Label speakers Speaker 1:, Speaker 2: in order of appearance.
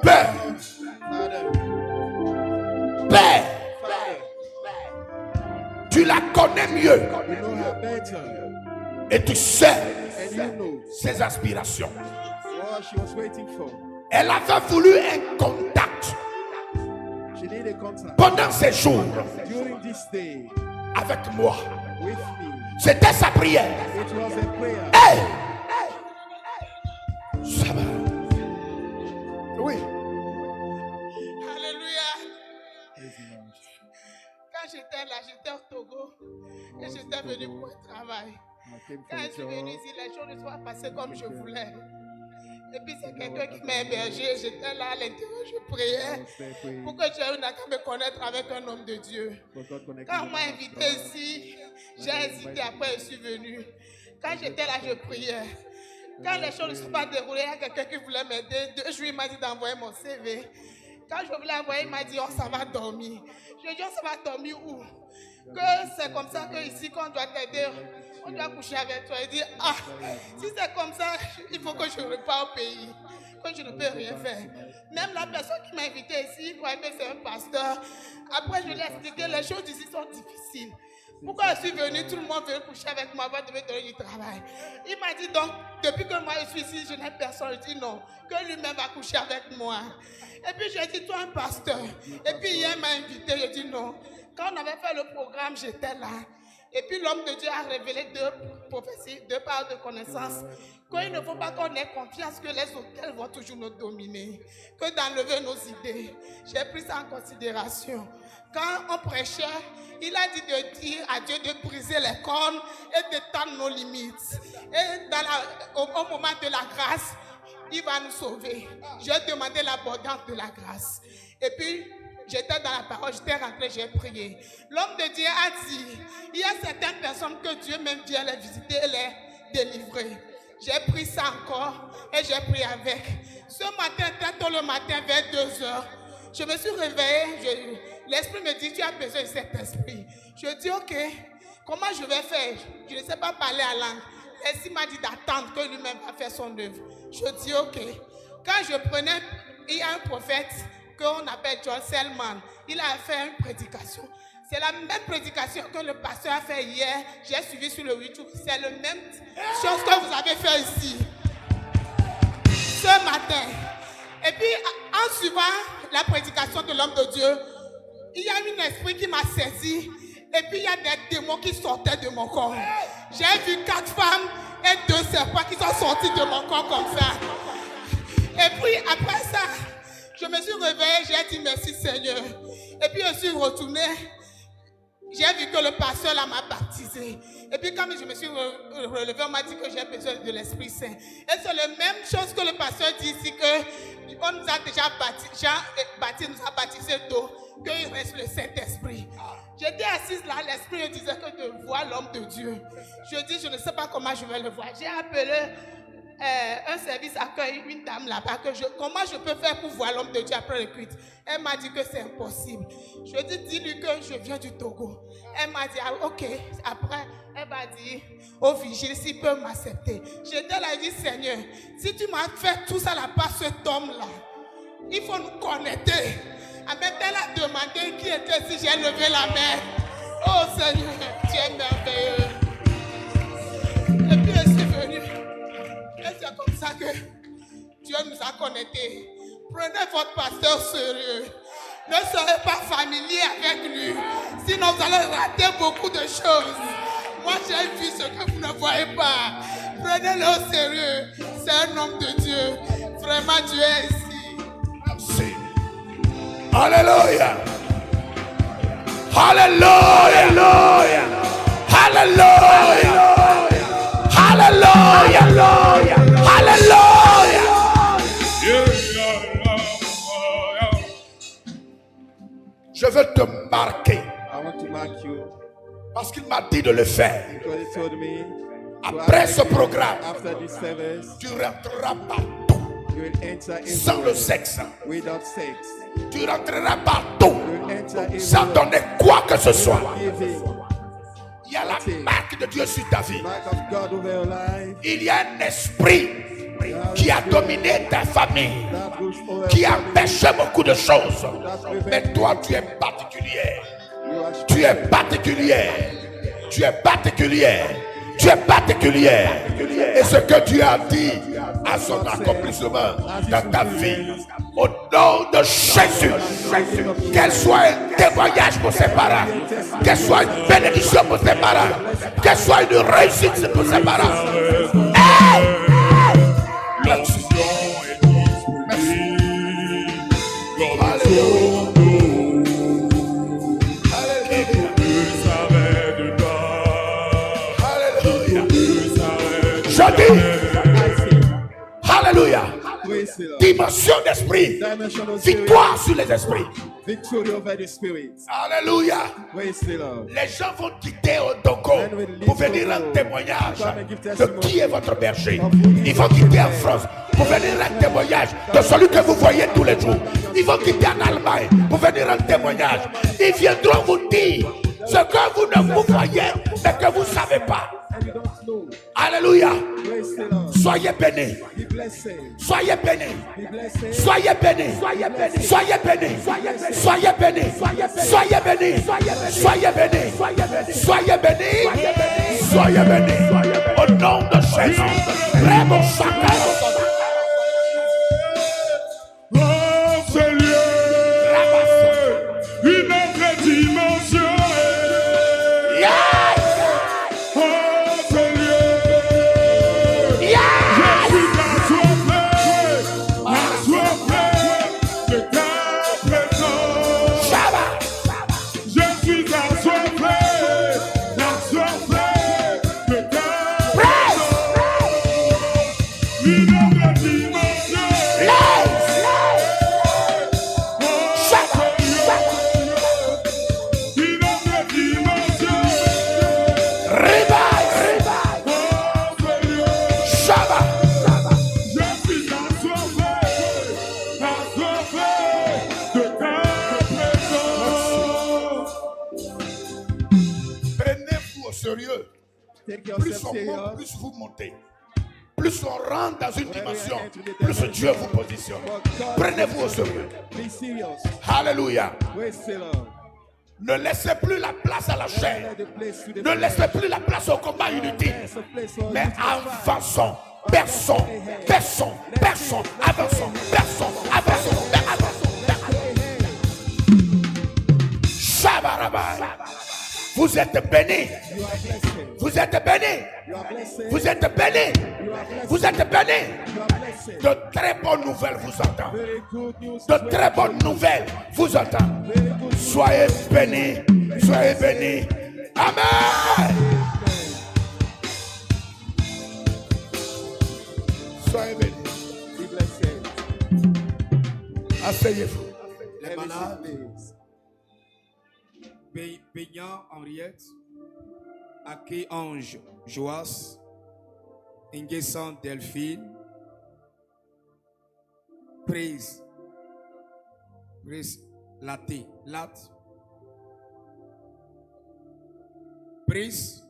Speaker 1: Père, Père, tu la connais mieux et tu sais ses aspirations. Elle avait voulu un contact pendant ces jours avec moi. C'était sa prière. Hey! Ça va. Oui.
Speaker 2: Alléluia. Quand j'étais là, j'étais au Togo et j'étais venu pour un travail. Quand je suis venu ici, les choses ne sont pas passées comme je voulais. Et puis c'est quelqu'un qui m'a hébergé. J'étais là à l'intérieur, je priais pour que Dieu n'ait qu'à me connaître avec un homme de Dieu. Quand on m'a invité ici, j'ai hésité, après je suis venu. Quand j'étais là, je priais. Quand les choses ne sont pas déroulées, il y a quelqu'un qui voulait m'aider. 2 jours, il m'a dit d'envoyer mon CV. Quand je voulais envoyer, il m'a dit, oh, ça va dormir. Je lui ai dit, oh, ça va dormir où? Que c'est comme ça qu'ici, quand on doit t'aider, on doit coucher avec toi. Il dit, ah, si c'est comme ça, il faut que je reparte au pays. Que je ne peux rien faire. Même la personne qui m'a invité ici, il croyait que c'est un pasteur. Après, je lui ai expliqué, les choses ici sont difficiles. Pourquoi je suis venu, tout le monde veut coucher avec moi, va devoir donner du travail. Il m'a dit donc, depuis que moi je suis ici, je n'ai personne. Je dis non, que lui-même va coucher avec moi. Et puis j'ai dit, toi un pasteur. Et puis hier il m'a invité, je dis non. Quand on avait fait le programme, j'étais là. Et puis l'homme de Dieu a révélé 2 prophéties, 2 parts de connaissances. Qu'il ne faut pas qu'on ait confiance que les hôtels vont toujours nous dominer. Que d'enlever nos idées. J'ai pris ça en considération. Quand on prêchait, il a dit de dire à Dieu de briser les cornes et d'étendre nos limites. Et au moment de la grâce, il va nous sauver. J'ai demandé l'abondance de la grâce. Et puis, j'étais dans la parole, j'étais rentré, j'ai prié. L'homme de Dieu a dit, il y a certaines personnes que Dieu même vient les visiter et les délivrer. J'ai pris ça encore et j'ai prié avec. Ce matin, très tôt le matin, vers 2 heures, je me suis réveillée. L'esprit me dit, tu as besoin de cet esprit. Je dis, ok, comment je vais faire? Je ne sais pas parler à langue. L'esprit m'a dit d'attendre que lui-même va faire son œuvre. Je dis, ok. Quand je prenais, il y a un prophète qu'on appelle John Selman. Il a fait une prédication. C'est la même prédication que le pasteur a fait hier. J'ai suivi sur le YouTube. C'est la même chose que vous avez fait ici. Ce matin. Et puis, en suivant la prédication de l'homme de Dieu, il y a un esprit qui m'a saisi. Et puis, il y a des démons qui sortaient de mon corps. J'ai vu 4 femmes et 2 serpents qui sont sortis de mon corps comme ça. Et puis, après ça, je me suis réveillée, j'ai dit merci Seigneur. Et puis, je suis retournée. J'ai vu que le pasteur là m'a baptisé. Et puis quand je me suis relevée, on m'a dit que j'ai besoin de l'Esprit Saint. Et c'est la même chose que le pasteur dit ici, qu'on nous a déjà baptisé, nous a baptisé d'eau, qu'il reste le Saint-Esprit. J'étais assise là, l'Esprit me disait que de voir l'homme de Dieu. Je dis, je ne sais pas comment je vais le voir. J'ai appelé un service accueil, une dame là-bas, comment je peux faire pour voir l'homme de Dieu après le culte. Elle m'a dit que c'est impossible. Je dis, dis-lui que je viens du Togo. Elle m'a dit, ah, ok. Après, elle m'a dit, au vigile, s'il peut m'accepter. J'étais là, je dis, Seigneur, si tu m'as fait tout ça là-bas, cet homme-là, il faut nous connecter. Après, elle a demandé qui était si j'ai levé la main. Oh Seigneur, tu es merveilleux. Et puis, je suis venue. Et c'est comme ça que Dieu nous a connectés. Prenez votre pasteur sérieux. Ne serez pas familier avec lui. Sinon, vous allez rater beaucoup de choses. Moi, j'ai vu ce que vous ne voyez pas. Prenez-le au sérieux. C'est un homme de Dieu. Vraiment, Dieu est ici.
Speaker 1: Merci. Alléluia. Alléluia. Alléluia. Alléluia. Alléluia. Je veux te marquer.
Speaker 3: I want to mark you.
Speaker 1: Parce qu'il m'a dit de le faire.
Speaker 3: Because he told me.
Speaker 1: Après ce programme,
Speaker 3: After this service,
Speaker 1: tu rentreras partout.
Speaker 3: you will enter into
Speaker 1: Sans le sexe.
Speaker 3: without sex.
Speaker 1: Tu rentreras partout.
Speaker 3: You will enter
Speaker 1: Sans donner quoi que ce soit.
Speaker 3: giving.
Speaker 1: Il y a la marque de Dieu sur ta vie.
Speaker 3: Mark of God over your life.
Speaker 1: Il y a un esprit
Speaker 3: You
Speaker 1: qui a dominé ta famille,
Speaker 3: that rules over
Speaker 1: qui a
Speaker 3: family.
Speaker 1: empêché beaucoup de choses. Mais toi, tu es particulier.
Speaker 3: You are
Speaker 1: Tu es particulier. Tu es particulier. Tu es particulier. Et ce que tu as dit a son accomplissement dans ta vie. Au nom de Jésus, qu'elle soit un témoignage pour ses parents, qu'elle soit une bénédiction pour ses parents, qu'elle soit une réussite pour ses parents. Hey! Merci. Je dis, Alléluia.
Speaker 3: praise the Lord.
Speaker 1: Dimension d'esprit.
Speaker 3: Dimension of spirit.
Speaker 1: Victoire sur les esprits.
Speaker 3: Victory over the spirit.
Speaker 1: Alléluia.
Speaker 3: Praise the Lord.
Speaker 1: Les gens vont quitter Togo pour venir rendre témoignage de qui est votre berger. Ils vont quitter en France pour venir rendre témoignage de celui que vous voyez tous les jours. Ils vont quitter en Allemagne pour venir rendre témoignage. Ils viendront vous dire ce que vous ne vous voyez, mais que vous ne savez pas.
Speaker 3: And you don't know.
Speaker 1: Alléluia.
Speaker 3: Praise the Lord.
Speaker 1: Soyez bénis.
Speaker 3: Be blessed.
Speaker 1: Soyez bénis.
Speaker 3: Be blessed.
Speaker 1: Soyez bénis. Soyez bénis. Soyez bénis. Soyez bénis. Soyez bénis. Soyez bénis. Soyez bénis. Soyez bénis. Au nom de Jésus. Vraiment chacun.
Speaker 4: Oh Seigneur, une autre dimension.
Speaker 1: Yeah.
Speaker 4: Oh Seigneur,
Speaker 1: Yeah.
Speaker 4: je suis assoiffé de ta présence.
Speaker 1: Shabbat.
Speaker 4: Je suis assoiffé de ta présence. Une autre dimension. Une autre dimension.
Speaker 1: Revive.
Speaker 4: Oh Seigneur,
Speaker 1: Shabbat.
Speaker 4: je suis assoiffé de ta présence.
Speaker 1: Prenez-vous au sérieux.
Speaker 3: Take
Speaker 1: Plus
Speaker 3: yourself
Speaker 1: on monte,
Speaker 3: serious.
Speaker 1: plus vous montez. Plus on rentre dans une dimension, plus Dieu vous positionne. Prenez-vous au sérieux.
Speaker 3: Be serious.
Speaker 1: Alléluia.
Speaker 3: Praise the Lord.
Speaker 1: Ne laissez plus la place à la chair.
Speaker 3: Let the place to the
Speaker 1: Ne laissez plus la place au combat inutile.
Speaker 3: There's a place for
Speaker 1: Mais
Speaker 3: you to fight.
Speaker 1: avançons. Perçons. Perçons. Perçons. Avançons. Perçons. Avançons. Avançons. Shabarabai. Vous êtes bénis.
Speaker 3: You are blessed.
Speaker 1: Vous êtes bénis.
Speaker 3: You are blessed.
Speaker 1: Vous êtes bénis.
Speaker 3: You are blessed.
Speaker 1: Vous êtes bénis.
Speaker 3: You are blessed.
Speaker 1: De très bonnes nouvelles vous attendent.
Speaker 3: Very good news.
Speaker 1: De très bonnes nouvelles vous attendent.
Speaker 3: Very good news.
Speaker 1: Soyez bénis. Soyez bénis. Amen. Soyez bénis.
Speaker 3: Be blessed.
Speaker 1: Asseyez-vous.
Speaker 3: Let me see this.
Speaker 5: Peignant Henriette, Ake Ange Joas, Ingesan Delphine, Praise Latte, Lat, Praise